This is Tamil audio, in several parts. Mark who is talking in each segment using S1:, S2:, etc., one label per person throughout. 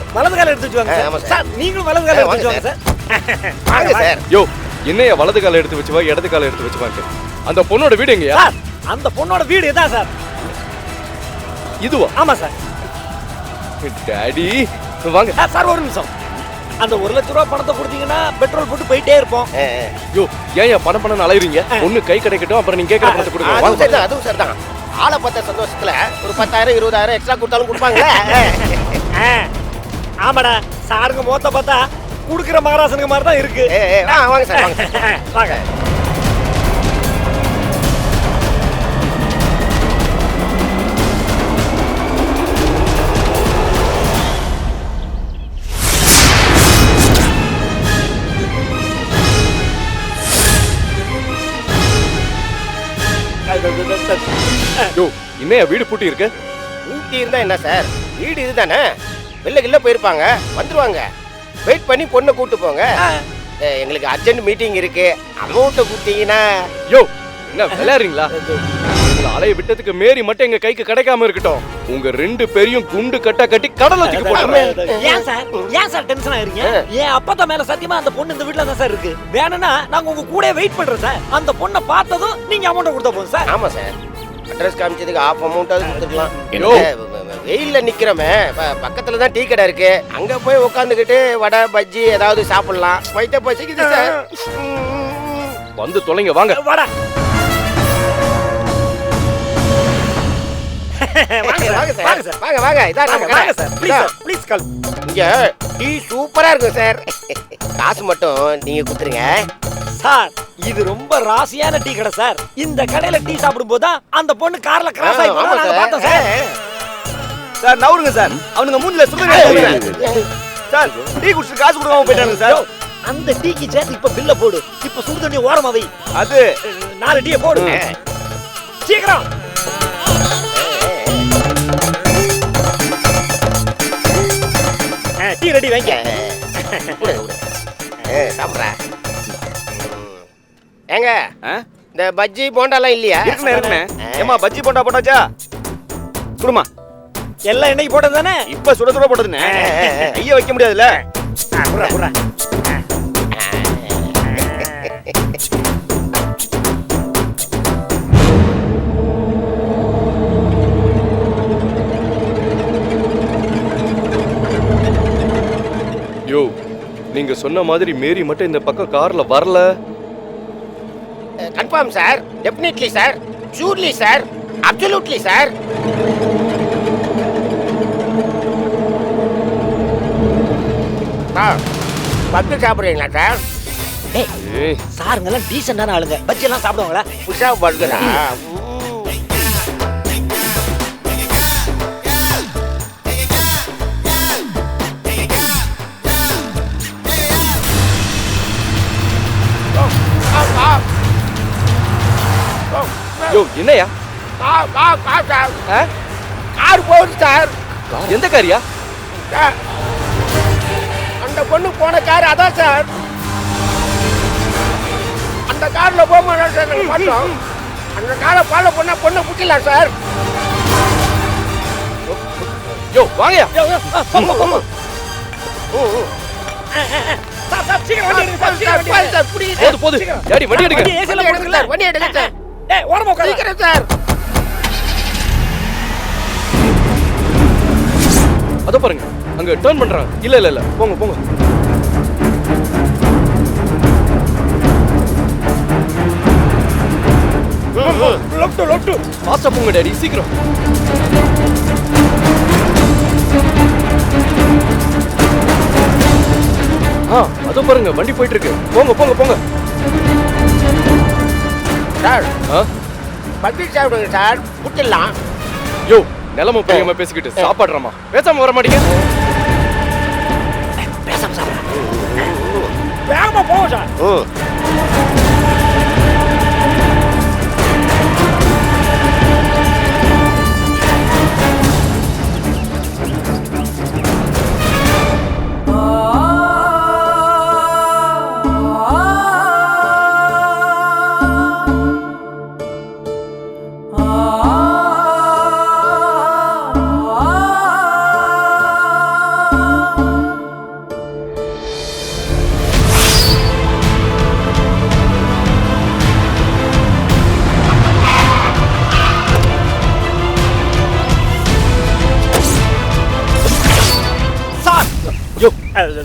S1: சார் வலது கால எடுத்து வச்சுவாங்க சார். நீங்களும் வலது கால எடுத்து வச்சுவாங்க சார்.
S2: வாங்க சார்.
S3: யோ என்னைய வலது கால எடுத்து வச்சுவா இடது கால எடுத்து வச்சுவாங்க. அந்த பொண்ணோட வீடு எங்கயா?
S1: சார் அந்த பொண்ணோட வீடு இதான் சார்.
S3: இதுவா?
S1: ஆமா சார்.
S3: டாடி வாங்க
S1: சார் ஒரு நிமிஷம். அந்த 1 லட்சம் ரூபாய் பணத்தை கொடுத்தீங்கன்னா பெட்ரோல் போட்டு போயிட்டே இருப்போம்.
S3: யோ ஏன் பணம் அலையுறீங்க? ஒண்ணு கை கிடைக்கட்டும், அப்புறம் நீங்க கேட்கற பணத்தை கொடுங்க.
S2: வாங்க சார். அதுவும் சார் தான். ஆளை பார்த்த சந்தோஷத்துல ஒரு 10,000 20,000 எக்ஸ்ட்ரா கொடுத்தாலும் கொடுப்பாங்க.
S1: ஆமாடா சாருங்க மொத்த பார்த்தா குடுக்குற மகாராசனுங்க மாதிரி தான் இருக்கு.
S2: வாங்க சார் வாங்க
S1: வாங்க.
S3: யோ இன்னைய வீடு பூட்டி இருக்கு.
S2: ஊட்டி இருந்தா என்ன சார், வீடு இதுதானே. வெளில போயிருப்பாங்க, வந்துருவாங்க. வெயிட் பண்ணி பொண்ணை கூட்டு போங்க. எங்களுக்கு அர்ஜென்ட் மீட்டிங் இருக்கு. அமௌண்ட்டை கொடுத்தீங்கன்னா.
S3: யோ என்ன விளையாடுறீங்களா? உங்களை அலைய விட்டதுக்கு மேரி மட்டும் எங்க கைக்கு கிடைக்காம இருக்கட்டும். உங்க 2 பேரையும் குண்டு கட்டா கட்டி கடல்ல தூக்கி போடுறேன்.
S1: ஏன் சார் டென்ஷன் ஆயிருங்க? ஏன் அப்பா மேல சத்தியமா அந்த பொண்ணு இந்த வீட்ல தான் சார் இருக்கு. வேணும்னா நாங்க உங்க கூட வெயிட் பண்றோம் சார். அந்த பொண்ணை பார்த்ததும் நீங்க அமௌண்ட் கொடுத்தா போதும் சார்.
S2: ஆமா சார். அட்ரஸ் காமிச்சதுக்கு ஆஃப் அமௌண்ட்டாவது கொடுத்துக்கலாம். வெயில்ல நிக்கிறோமே, பக்கத்துல தான் டீ கடை இருக்கு. அங்க போய் உட்காந்துக்கிட்டு வடை பஜ்ஜி ஏதாவது சாப்பிடலாம். வயிற்ற பசிக்குது சார்.
S3: வந்து தொலைங்க வாங்க.
S1: வாடா.
S2: வாங்க இதான் நம்ம கடை.
S1: Please call.
S2: இங்க டீ சூப்பரா இருக்கும் சார். காசு மட்டும் நீங்க கொடுத்துருங்க
S1: சார். இது ரொம்ப ராசியான டீ கடை சார். இந்த கடையில டீ சாப்பிடும் போது அந்த பொண்ணு கார்ல கிராஸ் ஆகி போறத நாங்க பார்த்தோம் சார்.
S4: Sir நவுருங்க sir. அவனுங்க மூஞ்சில சுகர் சார். டீ குடிச்சு காசு கொடுக்காம போயிட்டாங்க சார்.
S1: அந்த டீக்கு சேர்த்து இப்ப பில்ல போடு. இப்ப சுடு தண்ணி ஓரமா வை.
S4: அது
S1: 4 டீ போடு சீக்கிரம். டீ ரெடி வைங்க.
S2: சாப்பிட்ற ஏங்க இந்த பஜ்ஜி போண்டாலாம் இல்லையா?
S4: இருக்குண்ணே. ஏமா பஜ்ஜி போண்டா போட்டாச்சா? சுடுமா.
S1: எல்லாம் இன்னைக்கு போட்டது தானே?
S4: இப்ப சுட சுட போட்டதுண்ணே. ஐயா வைக்க முடியாதுல்ல.
S3: யோ நீங்க சொன்ன மாதிரி மேரி மட்டும் இந்த பக்கம் கார்ல வரல.
S2: Confirm sir. Definitely sir. Surely sir. Absolutely sir. பத்து சாப்பிடுறீங்களா சார்?
S1: சாருங்கெல்லாம் டீசென்டான ஆளுங்க. பஜ்ஜி எல்லாம் சாப்பிடுவாங்களா?
S2: புஷா பர்கரா?
S3: யோ என்னையா?
S2: கார் போகுது சார்.
S3: எந்த காரியா?
S2: அந்த பொண்ணு போன கார் அதான் சார். அந்த கார்ல போகும்போது சார் நாங்கள் பார்த்தோம். அந்த காரை ஃபாலோ பண்ணா பொண்ணை பிடிக்கலாம் சார்.
S3: யோ வாங்கயா. போது டாடி வண்டி எடுங்க.
S2: வண்டி எடுங்க சார்.
S1: ஓரமா உட்காரு
S2: சார்.
S3: அத பாருங்க அங்க டர்ன் பண்றாங்க. இல்ல போங்க போங்க. லெஃப்ட் ஃபாஸ்டா போங்க டாடி சீக்கிரம். அத பாருங்க வண்டி போயிட்டு இருக்கு. போங்க.
S2: சார் பஜ்ஜி சாப்பிடுங்க சார். புட்டிடலாம்.
S3: யோ நிலம பெரியமா பேசிக்கிட்டு சாப்பாடுறமா பேசாம வர மாட்டீங்க.
S1: பேசாம சாப்பிடுறேன். வேகமா போங்க சார்.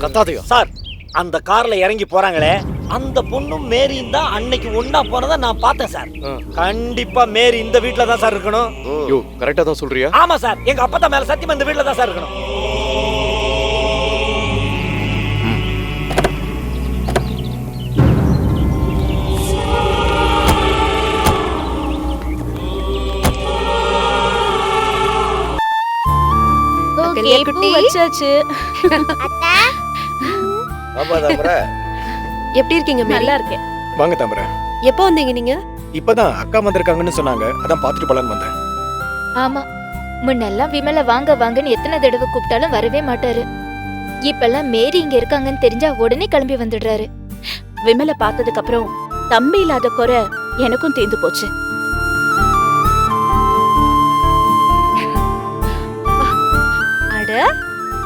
S3: கத்தாதையா
S1: சார் அந்த கார்ல இறங்கி போறாங்களே அந்த பொண்ணும் மேரியும் தான் அன்னைக்கு ஒண்ணா போனதை நான் பார்த்தேன் சார். கண்டிப்பா மேரி இந்த வீட்ல தான் சார் இருக்கணும்.
S3: யோ கரெக்டா தான் சொல்றியா?
S1: ஆமா சார், எங்க அப்பா மேல சத்தியமா இந்த வீட்ல தான் சார் இருக்கணும்.
S5: குட்டி வச்சாச்சு.
S6: அத்தை
S2: ஆமா தாமரை.
S5: எப்படி இருக்கீங்க? நல்லா இருக்கேன்.
S7: வாங்க தாமரை.
S5: எப்போ வந்தீங்க நீங்க?
S7: இப்பதான் அக்கா வந்திருக்காங்கன்னு சொன்னாங்க, அதான் பாத்துட்டு போலான்னு வந்தேன்.
S6: ஆமா, முன்னெல்லாம் விமல வாங்க வாங்கன்னு எத்தனை தடவை கூப்பிட்டாலும் வரவே மாட்டாரு. இப்பெல்லாம் மேரி இங்க இருக்காங்கன்னு தெரிஞ்சா உடனே கிளம்பி வந்துடுறாரு.
S5: விமல பார்த்ததுக்கு அப்புறம் தம்பி இல்லாத குறை எனக்கும் தீர்ந்து போச்சு. அட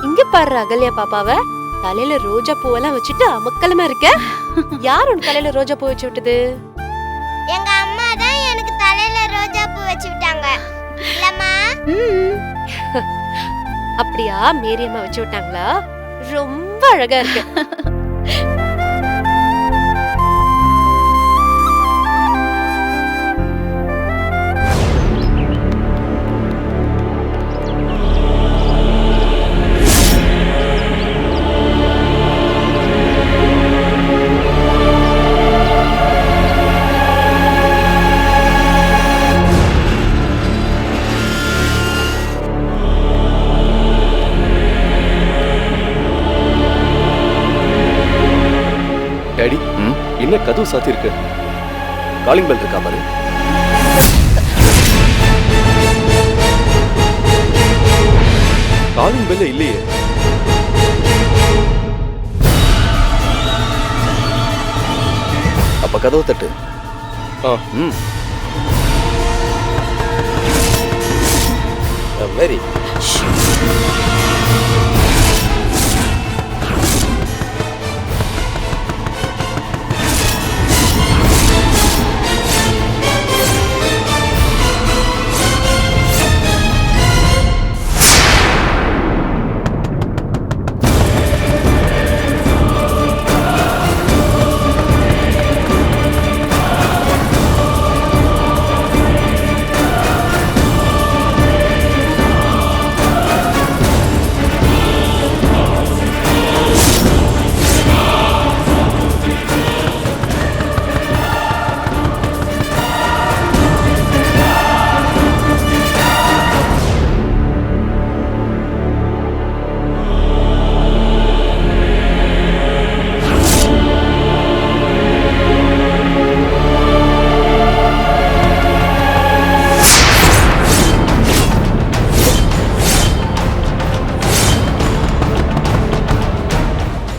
S5: இங்க பாரு அகல்யா பாப்பாவ தலையில ரோஜா பூவெல்லாம் வச்சுட்டு அமக்கலமா இருக்க. யார் உன் தலையில ரோஜா பூ வச்சு விட்டது?
S6: எங்க அம்மா தான் எனக்கு தலையில ரோஜா பூ வச்சு விட்டாங்க. இல்லம்மா?
S5: அப்படியா? மேரியம்மா வச்சு விட்டாங்களா? ரொம்ப அழகா இருக்கு.
S3: டாடி என்ன கதவு சாத்தி இருக்கு?
S4: காலிங் பெல் இருக்கா பாரு.
S3: காலிங் பெல்ல இல்லையே.
S4: அப்ப கதவு தட்டு.
S2: மேரி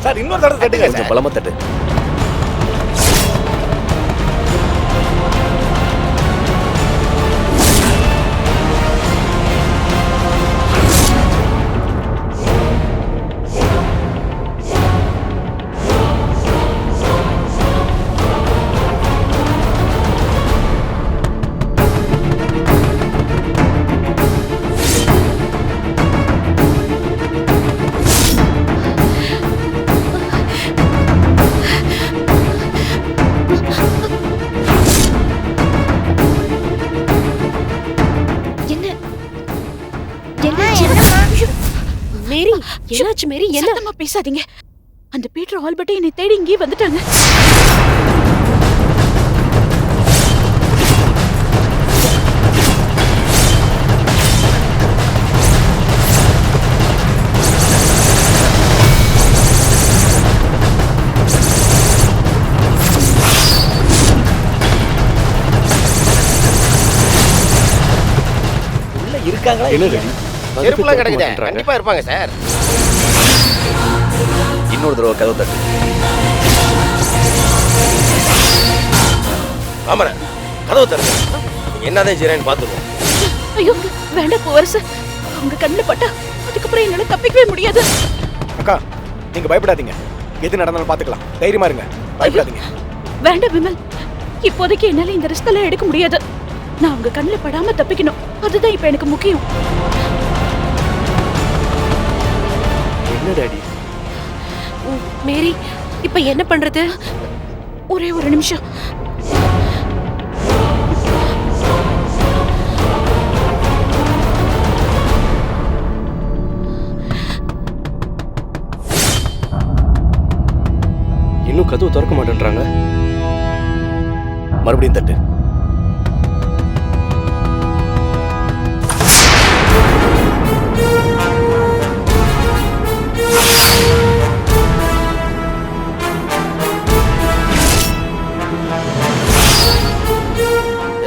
S1: சார் இன்னொரு தடவை தட்டுங்க
S4: கொஞ்சம்
S1: சார்.
S4: பலமா தட்டு.
S5: மேரி என்னாச்சு? மேரி என்ன?
S8: சத்தமா பேசாதீங்க. அந்த பீட்டர் ஆல்பர்ட் என்னை தேடி இங்கே வந்துட்டாங்க.
S1: உள்ள இருக்காங்களா?
S3: என்ன
S1: இல்லையா?
S3: டாடி?
S2: செருப்புலாம் கிடக்குதே, கண்டிப்பா இருப்பாங்க சார்.
S4: இன்னொரு தடவை கதவு தட்டு.
S2: ஆமாண்ணே, கதவு தருங்க. என்னதான் செய்யறேன்னு பாத்துருவோம்.
S8: ஐயோ வேண்டாம் பூவரசு. அவங்க கண்ணுல பட்டா அதுக்கப்புறம் என்னால தப்பிக்கவே முடியாது.
S7: அக்கா நீங்க பயப்படாதீங்க, எது நடந்தாலும் பாத்துக்கலாம். தைரியமா இருங்க, பயப்படாதீங்க.
S8: வேண்டாம் விமல், இப்போதைக்கு என்னால இந்த ரிஸ்க் எல்லாம் எடுக்க முடியாது. நான் அவங்க கண்ணுல படாம தப்பிக்கணும். அதுதான் இப்ப எனக்கு முக்கியம்.
S3: என்ன டாடி?
S5: மேரி இப்ப என்ன பண்றது?
S8: ஒரே ஒரு நிமிஷம்.
S3: இன்னும் கதவு திறக்க மாட்டேன்றாங்க.
S7: மறுபடியும் தட்டு.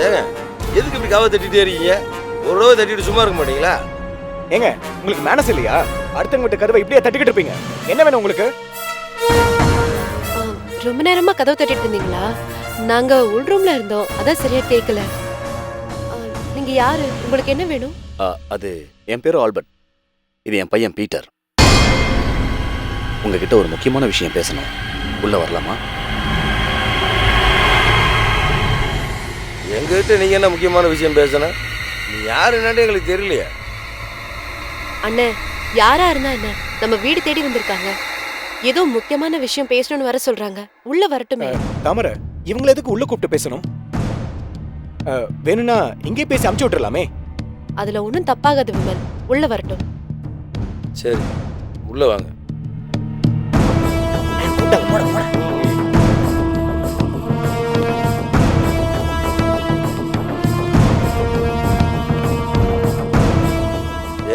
S2: ஏங்க எதுக்கு இப்படி கதவை தட்டிட்டே இருக்கீங்க? ஒரு ரூபா தட்டிட்டு சும்மா இருக்க மாட்டீங்களா?
S7: ஏங்க உங்களுக்கு மேனஸ் இல்லையா? அடுத்தவங்க வீட்டு கதவை இப்படியே தட்டிக்கிட்டு இருப்பீங்க. என்ன வேணும் உங்களுக்கு?
S5: ரொம்ப நேரமா கதவு தட்டிட்டு இருந்தீங்களா? நாங்க உள் ரூம்ல இருந்தோம், அதான் சரியா கேட்கல. நீங்க யாரு? உங்களுக்கு என்ன வேணும்?
S9: அது என் பேரு ஆல்பர்ட். இது என் பையன் பீட்டர். உங்ககிட்ட ஒரு முக்கியமான விஷயம் பேசணும். உள்ள வரலாமா?
S2: எங்ககிட்ட நீங்க என்ன முக்கியமான விஷயம் பேசணும்? நீ யாருன்னு எங்களுக்கு தெரியலையா?
S5: அண்ணே, யாரா இருந்தா என்ன, நம்ம வீடு தேடி வந்திருக்காங்க. ஏதோ முக்கியமான விஷயம் பேசணும்னு வர சொல்றாங்க. உள்ள வரட்டுமே.
S7: தாமரை, இவங்களை எதுக்கு உள்ள கூப்பிட்டு பேசணும்? வேணும்னா இங்கே பேசி அமுச்சு விட்டுறலாமே.
S5: அதுல ஒண்ணும் தப்பாகாது விமல். உள்ள வரட்டும்.
S2: சரி, உள்ள வாங்க.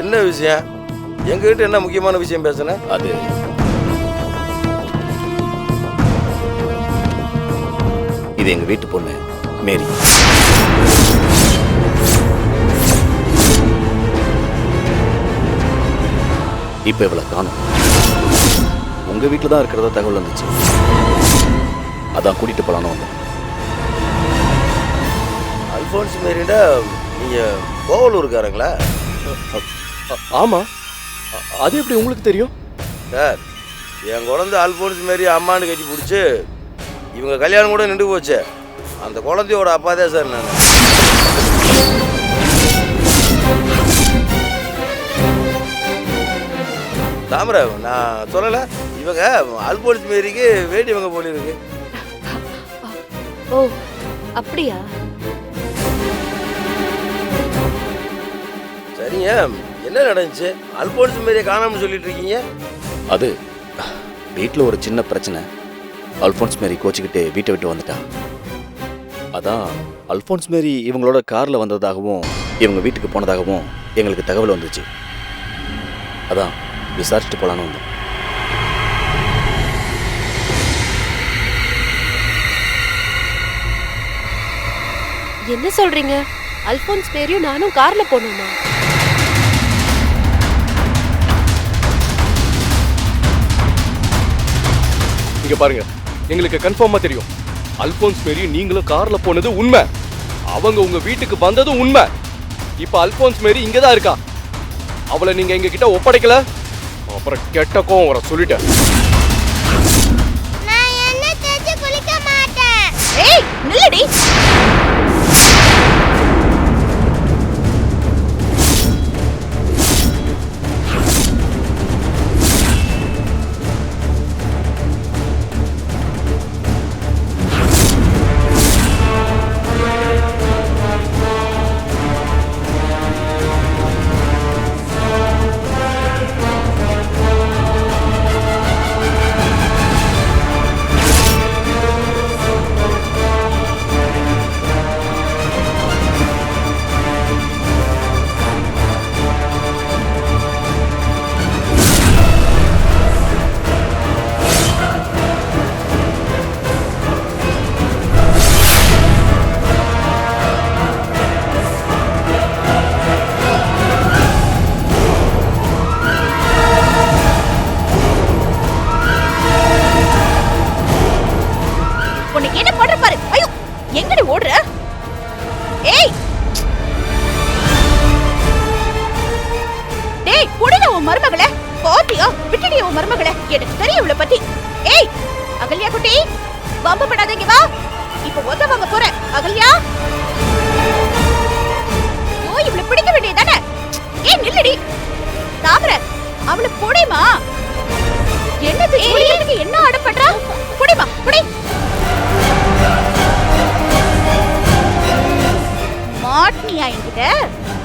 S2: என்ன விஷயம்? எங்ககிட்ட என்ன முக்கியமான விஷயம் பேசணும்?
S9: அது இது எங்க வீட்டு பொண்ணு மேரி. இப்ப இவளை காணோம். உங்க வீட்டுல தான் இருக்கிறதா தகவல் வந்துச்சு. அதான் கூட்டிட்டு போலான்னு வந்தோம்.
S2: அல்போன்ஸ் மேரிடா நீங்க கோவலூருக்காரங்களா?
S3: ஆமா. அது எப்படி உங்களுக்கு தெரியும்?
S2: சார், என் குழந்தை அல்போன்ஸ் மாரி அம்மானு கட்டி பிடிச்சி இவங்க கல்யாணம் கூட நின்று போச்சு. அந்த குழந்தையோட அப்பா தான் சார் நான். தாமரை, நான் சொல்லலை, இவங்க அல்போன்ஸ் மாரிக்கு வேண்டியவங்க போல இருக்கு.
S5: ஓ அப்படியா?
S2: சரிங்க, என்ன நடந்துச்சு? அல்போன்ஸ் மாரியை காணாமல் சொல்லிட்டு இருக்கீங்க.
S9: அது வீட்டில் ஒரு சின்ன பிரச்சனை. அல்போன்ஸ் மேரி கோச்சிக்கிட்டு வீட்டை விட்டு வந்துட்டா. அதான் அல்போன்ஸ் மேரி இவங்களோட காரில் வந்ததாகவும் இவங்க வீட்டுக்கு போனதாகவும் எங்களுக்கு தகவல் வந்துச்சு. அதான் விசாரிச்சுட்டு போலான்னு வந்தோம்.
S5: என்ன சொல்றீங்க? அல்போன்ஸ் மேரியும் நானும் கார்ல போனோமா?
S3: இங்க பாருங்க, எங்களுக்கு கன்ஃபார்மா தெரியும். அல்போன்ஸ் மேரி நீங்களும் கார்ல போனது உண்மை. அவங்க உங்க வீட்டுக்கு வந்ததும் உண்மை. இப்ப அல்போன்ஸ் மேரி இங்கதான் இருக்கா. அவளை நீங்க எங்க கிட்ட ஒப்படைக்கல, அப்புறம் கெட்ட கோவம் வர சொல்லிட்டேன்.
S6: நான் என்ன தேய்ச்சு குளிக்க மாட்டேன்.
S8: ஏய் நில்லடி. உனக்கு என்ன பண்ற பாரு. ஐயோ, எங்கடி ஓடுற? ஏய் டேய், புடிங்க உன் மருமகளே. பாத்தியா, விட்டுடி உன் மருமகளே. எனக்கு தெரியும் இவளை பத்தி. ஏய் அகல்யா குட்டி, வம்பு பண்ணாதீங்க, வா. இப்ப ஒத்த வாங்க போறேன். அகல்யா, ஓ இவளை பிடிக்க வேண்டியதானே. ஏய் நில்லடி. தாமரை, அவளை புடிமா. என்னது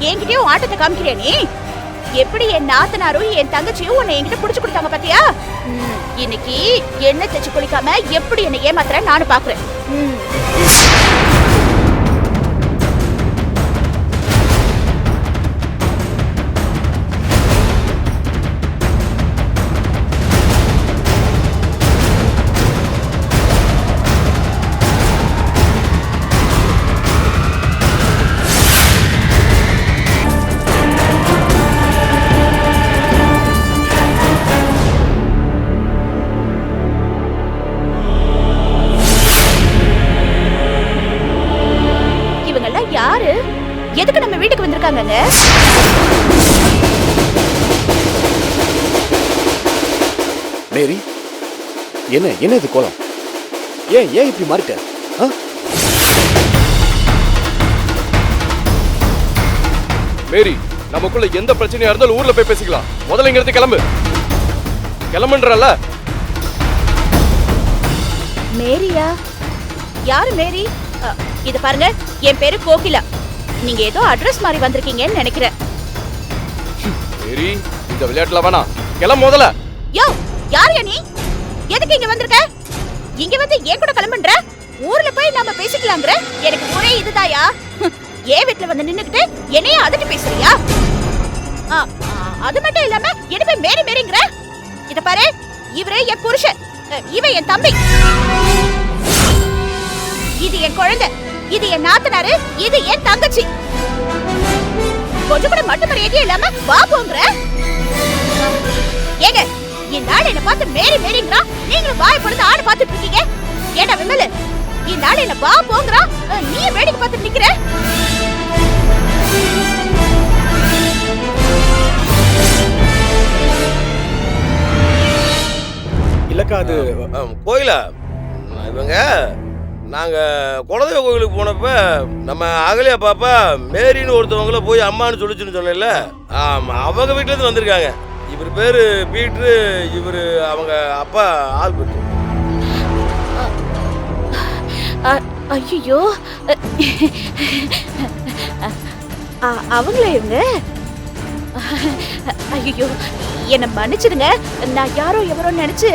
S8: என்கிட்டயும் ஆட்டத்தை காமிக்கிறியா நீ? எப்படி என் நாத்தனாரும் என் தங்கச்சியும் உன்னை என்கிட்ட புடிச்சு கொடுத்தாங்க பாத்தியா? இன்னைக்கு எண்ணெய் தேச்சு குளிக்காம எப்படி என்னை ஏமாத்துற நானும் பாக்குறேன். யாரு எதுக்கு நம்ம வீட்டுக்கு வந்திருக்காங்கங்க?
S9: மேரி, என்ன என்ன இது கோலம்? ஏன் இப்படி மாறிட்ட?
S3: மேரி, நமக்குள்ள எந்த பிரச்சனையா இருந்தாலும் ஊர்ல போய் பேசிக்கலாம். முதல்ல இங்க இருந்து கிளம்பு. கிளம்புன்றல.
S8: மேரியா? யாரு மேரி? இது பாருங்க, என் பேரு கோகிலா. நீங்க ஏதோ அட்ரஸ் மாதிரி வந்திருக்கீங்கன்னு நினைக்கிறேன்.
S3: மேரி, இந்த விளையாட்டுல வேணாம். கிளம்பு முதல்ல.
S8: யோ, யார் நீ? எதுக்கு இங்க வந்திருக்க? இங்க வந்து ஏன் கூட கிளம்புன்ற? ஊர்ல போய் நாம பேசிக்கலாம்ங்கற? எனக்கு ஒரே இதுதாயா. ஏன் வீட்ல வந்து நின்னுக்கிட்டு என்னைய அதட்டி பேசுறியா? அது மட்டும் இல்லாம என்ன போய் மேரி மேரிங்கற? இத பாரு, இவரே என் புருஷன், இவன் என் தம்பி. இது என் குழந்தை, இது என் நாத்தனாரு, இது என் தங்கச்சி. கொஞ்சம் கூட மட்டும் மரியாதையே இல்லாம வா போங்கற. ஏங்க, இந்த ஆள் என்ன பார்த்து மேரி மேரிங்கறா, நீங்களும் வாய் பொழுது ஆளை பார்த்துட்டு இருக்கீங்க. ஏண்டா விமலு, இந்த ஆள் என்ன வா போங்கறா, நீ வேடிக்கை பார்த்துட்டு நிக்கிற.
S7: இல்லக்கா, அது
S2: கோயிலா இவங்க நாங்க குலதெய்வ கோயிலுக்கு போனப்ப நம்ம அகலியா பாப்பா மேரின்னு ஒருத்தவங்கள போய் அம்மான்னு சொல்லிச்சுன்னு சொன்னேன்ல, அவங்க வீட்டுல இருந்து வந்திருக்காங்க. இவர் பேரு பீட்ரு, இவரு அவங்க அப்பா ஆல்பர்ட்.
S8: ஐயோ, அவங்களே இவங்க? ஐயோ, என்ன மன்னிச்சிடுங்க, நான் யாரோ எவரோ நினைச்சு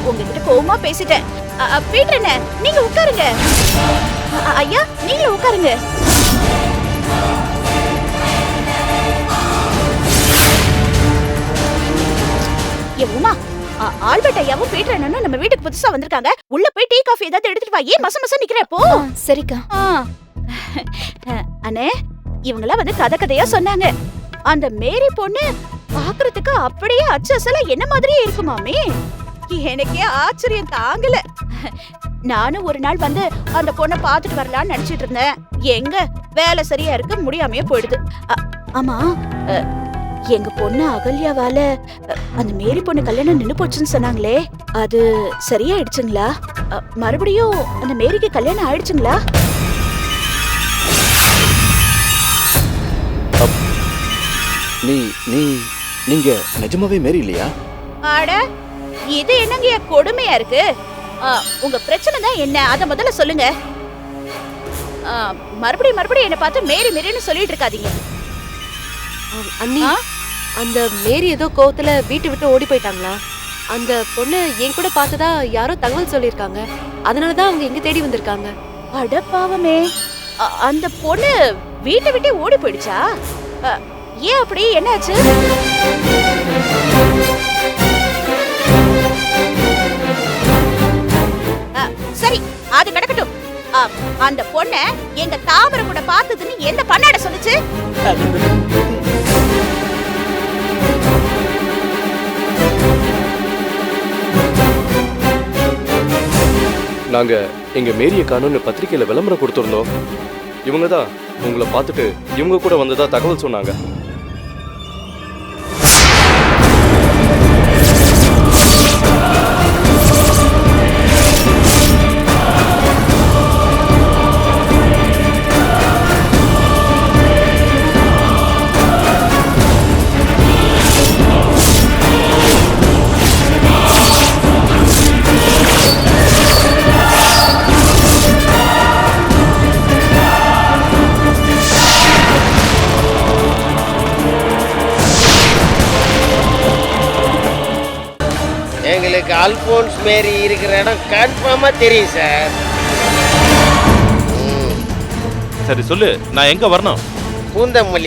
S8: உங்ககிட்ட கோவமா பேசிட்டேன். பீட்டர் அண்ணே, நீங்க உட்காருங்க. ஐயா, நீங்களும் உட்காருங்க. உமா, ஆல்பர்ட் ஐயாவும் பீட்டர் அண்ணனும் நம்ம வீட்டுக்கு புதுசா வந்திருக்காங்க. உள்ள போய் டீ காஃபி ஏதாவது எடுத்துட்டு வா. ஏன் மச மச நிக்கிற? போ.
S6: சரிக்கா.
S8: அண்ணே, இவங்கெல்லாம் வந்து கதை கதையா சொன்னாங்க. அந்த மேரி பொண்ணு பாக்குறதுக்கு அப்படியே அச்சசலா என்ன மாதிரியே இருக்குமாமே. எனக்கே ஆச்சரியம் தாங்கல. நானும் ஒரு நாள் வந்து அந்த பொண்ணை பாத்துட்டு வரலாம்னு நினைச்சிட்டு இருந்தேன். எங்க வேலை சரியா இருக்க முடியாமையே போயிடுது. ஆமா, எங்க பொண்ணு அகல்யாவால அந்த மேரி பொண்ணு கல்யாணம் நின்னு போச்சுன்னு சொன்னாங்களே, அது சரியாயிடுச்சுங்களா? மறுபடியும் அந்த மேரிக்கு கல்யாணம் ஆயிடுச்சுங்களா?
S9: நீங்க நிஜமாவே மேரி இல்லையா?
S8: ஆட, இது என்னங்க கொடுமையா இருக்கு. உங்க பிரச்சனை தான் என்ன, அத முதல்ல சொல்லுங்க. மறுபடியும் என்ன பார்த்து மேரி மேரின்னு சொல்லிட்டு இருக்காதீங்க.
S5: அண்ணி, அந்த மேரி ஏதோ கோவத்துல வீட்டை விட்டு ஓடி போயிட்டாங்களா? அந்த பொண்ணு என் கூட பார்த்ததா யாரோ தகவல் சொல்லியிருக்காங்க. அதனாலதான் அவங்க இங்க தேடி வந்திருக்காங்க.
S8: அட பாவமே, அந்த பொண்ணு வீட்டை விட்டு ஓடி போயிடுச்சா? ஏன் அப்படி, என்னாச்சு? சரி, அது கிடக்கட்டும். அந்த பொண்ண எங்க தாமரை கூட பார்த்ததுன்னு எந்த பண்ணாட சொல்லுச்சு?
S3: நாங்க எங்க மேரிய காணும்னு பத்திரிக்கையில விளம்பரம் கொடுத்திருந்தோம். இவங்க தான் உங்களை பார்த்துட்டு இவங்க கூட வந்ததா தகவல் சொன்னாங்க.
S10: எங்களுக்கு அல்போன்ஸ் மேரி இருக்கிற இடம் கன்ஃபார்மா தெரியும் சார்.
S11: சரி சொல்லு, நான் எங்க வரணும்?
S10: பூந்தமல்லி